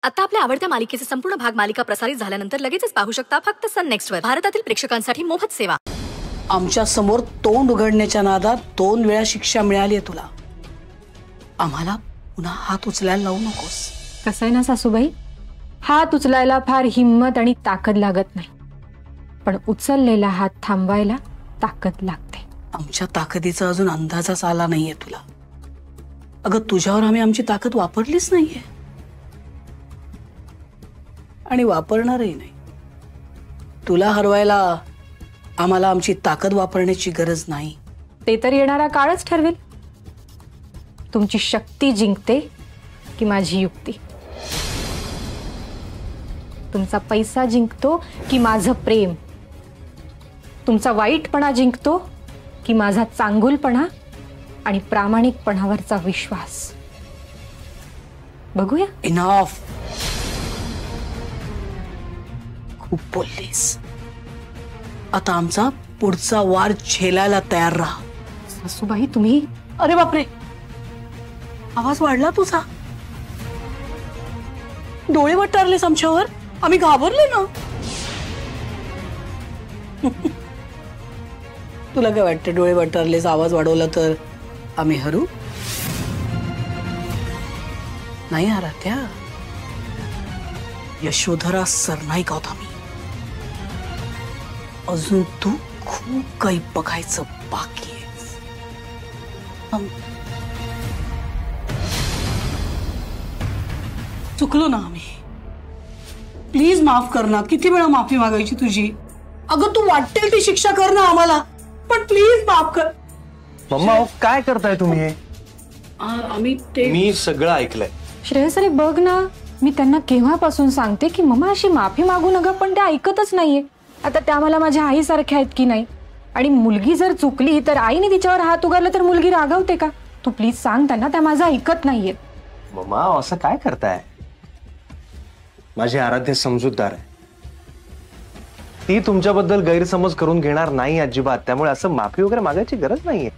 आता आपल्या आवडत्या मालिकेचे संपूर्ण भाग मालिका प्रसारित झाल्यानंतर लगेचच पाहू शकता फक्त सन नेक्स्ट वर. भारतातील प्रेक्षकांसाठी मोफत सेवा. आमच्या समोर तोंड उघडण्याच्या नादात 2 वेळा शिक्षा मिळाली आहे तुला. आम्हाला पुन्हा हात उचलायला लावू नकोस. कसं आहे ना सासूबाई, हात उचलायला फार हिम्मत आणि ताकद लागत नाही, पण उचललेला हात थांबवायला ताकद लागते. आमच्या ताकदीचा अजून अंदाजच आला नाहीये तुला. अगं तुझ्यावर आम्ही आमची ताकद वापरलीच नाहीये आणि वापरणारही नाही. तुला हरवायला आम्हाला आमची ताकद वापरण्याची गरज नाही. ते तर येणारा काळच ठरवेल. तुमची शक्ती जिंकते की माझी युक्ती, तुमचा पैसा जिंकतो की माझं प्रेम, तुमचा वाईटपणा जिंकतो की माझा चांगुलपणा आणि प्रामाणिकपणावरचा विश्वास. बघूया. इनफ. खूप बोललीस. आता आमचा पुढचा वार झेलायला तयार राहा. सासूबाई तुम्ही. अरे बापरे, आवाज वाढला तुझा. डोळे वटारलेस आमच्यावर. आम्ही घाबरले ना. तुला काय वाटतं, डोळे वटारलेस आवाज वाढवला तर आम्ही हरू? नाही आराध्या, यशोधरा सरनाईक आहोत आम्ही. अजून तू खूप काही बघायचं बाकी आहे. चुकलो ना आम्ही. प्लीज माफ कर ना. किती वेळा माफी मागायची तुझी. अगं तू वाटेल ती शिक्षा कर ना आम्हाला, पण प्लीज माफ कर. मम्मा काय करताय तुम्ही हे? आम्ही ते मी सगळं ऐकलंय. श्रेयस अरे बघ ना, मी त्यांना केव्हापासून सांगते की मम्मा अशी माफी मागू नका, पण ते ऐकतच नाहीये. आता त्या मला माझ्या आईसारख्या आहेत की नाही, आणि मुलगी जर चुकली तर आईने तिच्यावर हात उगारला तर मुलगी रागावते का? तू प्लीज सांग त्यांना, त्या माझं ऐकत नाहीये. मम्मा असं काय करताय? माझी आराध्य समजूतदार आहे. ती तुमच्याबद्दल गैरसमज करून घेणार नाही अजिबात. त्यामुळे असं माफी वगैरे मागायची गरज नाहीये.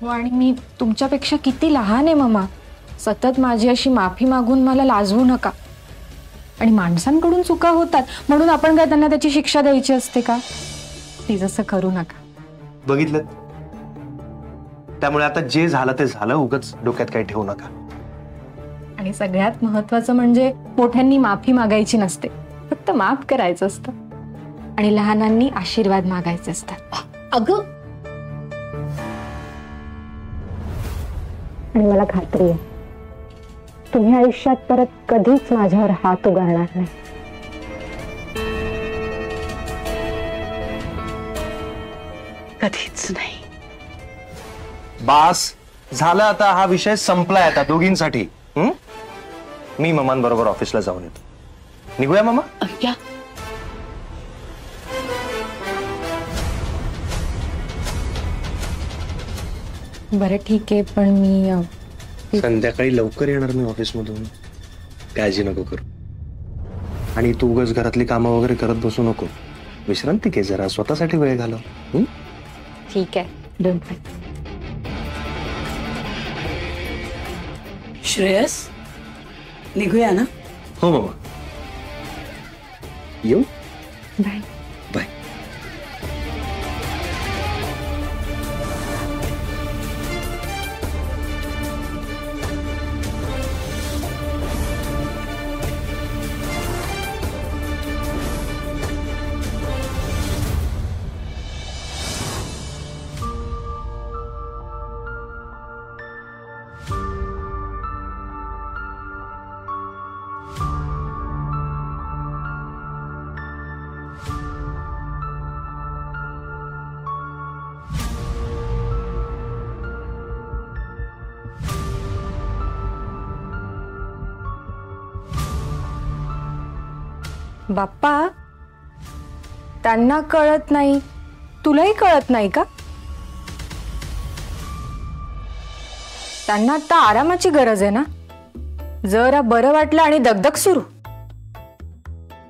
आणि मी तुमच्यापेक्षा किती लहान आहे मम्मा. सतत माझी अशी माफी मागून मला लाजवू नका. आणि माणसांकडून चुका होतात म्हणून आपण काय त्यांना त्याची शिक्षा द्यायची असते का? प्लीज असं करू नका. बघितलं, त्यामुळे आता जे झालं ते झालं. उगाच डोक्यात काही ठेवू नका. आणि सगळ्यात महत्वाचं म्हणजे मोठ्यांनी माफी मागायची नसते, फक्त माफ करायचं असतं. आणि लहानांनी आशीर्वाद मागायचे असतात. अगं आणि मला खात्री आहे तुम्ही आयुष्यात परत कधीच माझ्यावर हात उगारणार नाही. कधीच नाही. बास झालं, आता हा विषय संपलाय आता दोघींसाठी. मी मम्मांबरोबर ऑफिसला जाऊन येतो. निघूया मामा? या. बरं ठीक आहे, पण मी संध्याकाळी लवकर येणार मी ऑफिसमधून. काळजी नको करू. आणि तू उगाच घरातली कामं वगैरे करत बसू नको. विश्रांती घे जरा, स्वतःसाठी वेळ घालव. ठीक आहे. डोंट वरी. श्रेयस, निघूया ना? हो मामा. येऊ. बाय. बाय. बाप्पा, त्यांना कळत नाही, तुलाही कळत नाही का? त्यांना आता आरामाची गरज आहे ना. जरा बरं वाटलं आणि दगदग सुरू.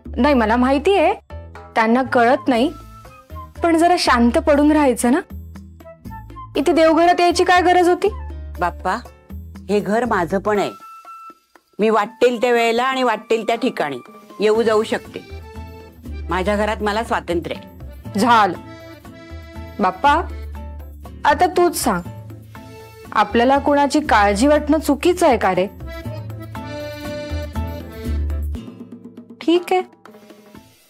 नाही, मला माहिती आहे त्यांना कळत नाही, पण जरा शांत पडून राहायचं ना. इथे देवघरात यायची काय गरज होती? बाप्पा, हे घर माझं पण आहे. मी वाटेल त्या वेळेला आणि वाटेल त्या ठिकाणी येऊ जाऊ शकते. माझ्या घरात मला स्वातंत्र्य आहे. झालं बाप्पा, आता तूच सांग, आपल्याला कोणाची काळजी वाटणं चुकीचं आहे का रे? ठीक आहे,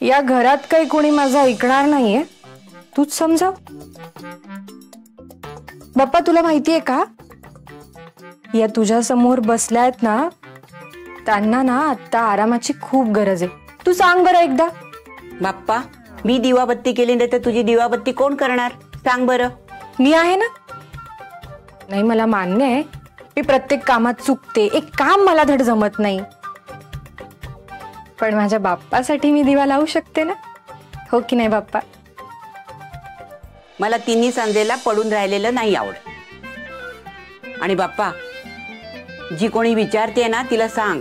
या घरात काही कोणी माझं ऐकणार नाहीये, तूच समजाव. बाप्पा तुला माहितीये का, या तुझ्या समोर बसल्या आहेत ना, त्यांना ना आता आरामाची खूप गरज आहे. तू सांग बरं एकदा. बाप्पा, मी दिवाबत्ती केली नाही तर तुझी दिवाबत्ती कोण करणार सांग बरं. मी आहे ना. नाही मला मान्य आहे, मी प्रत्येक कामात चुकते, एक काम मला धड जमत नाही, पण माझ्या बाप्पासाठी मी दिवा लावू शकते ना, हो की नाही बाप्पा? मला तिन्ही सांजेला पडून राहिलेलं नाही आवडत. आणि बाप्पा, जी कोणी विचारते ना तिला सांग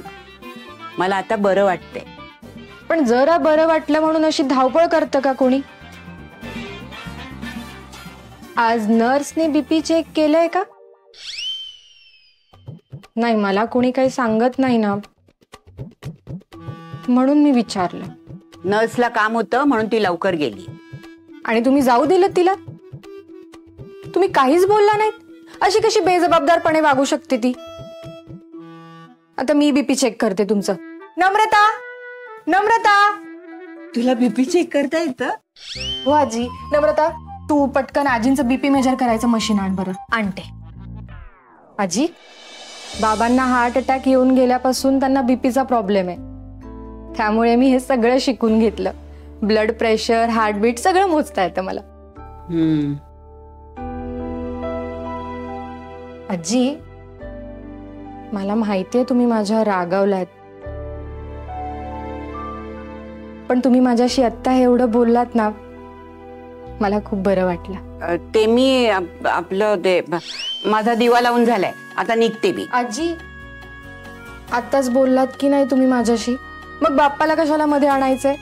मला आता बरं वाटतंय. पण जरा बरं वाटलं म्हणून अशी धावपळ करतं का कोणी? आज नर्सने बीपी चेक केलंय का? नाही, मला कोणी काही सांगत नाही ना, म्हणून मी विचारलं. नर्सला काम होतं म्हणून ती लवकर गेली. आणि तुम्ही जाऊ दिलं तिला? तुम्ही काहीच बोलला नाहीत? अशी कशी बेजबाबदारपणे वागू शकते ती? आता मी बीपी चेक करते तुमचं. नम्रता, नम्रता, तुला बीपी चेक करता येतं? हो आजी. नम्रता, तू पटकन आजींचं बीपी मेजर करायचं मशीन आण बरं. आणते. आजी, बाबांना हार्ट अटॅक येऊन गेल्यापासून त्यांना बीपीचा प्रॉब्लेम आहे, त्यामुळे मी हे सगळं शिकून घेतलं. ब्लड प्रेशर, हार्टबीट सगळं मोजता येतं मला. आजी, मला माहितीये तुम्ही माझ्यावर रागावलात, पण तुम्ही माझ्याशी आत्ता एवढं बोललात ना, मला खूप बरं वाटलं. ते मी आपलं ते माझा दिवा लावून झालाय, आता निघते मी. आजी, आत्ताच बोललात की नाही तुम्ही माझ्याशी, मग बाप्पाला कशाला मध्ये आणायचंय?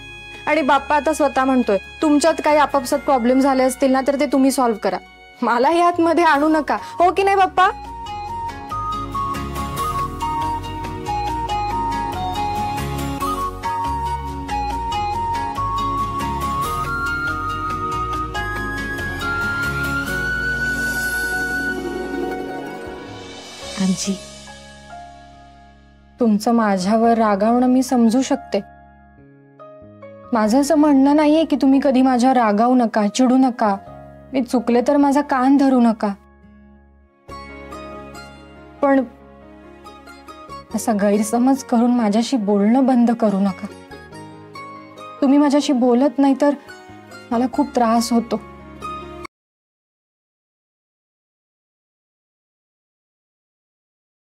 आणि बाप्पा आता स्वतः म्हणतोय तुमच्यात काही आपापसात प्रॉब्लेम झाले असतील ना तर ते तुम्ही सॉल्व्ह करा, मला यात मध्ये आणू नका, हो की नाही बाप्पा? आजी, तुमचं माझ्यावर रागावणं मी समजू शकते. माझं असं म्हणणं नाहीये की तुम्ही कधी माझ्यावर रागावू नका, चिडू नका, मी चुकले तर माझा कान धरू नका, पण असा गैरसमज करून माझ्याशी बोलणं बंद करू नका. तुम्ही माझ्याशी बोलत नाही तर मला खूप त्रास होतो.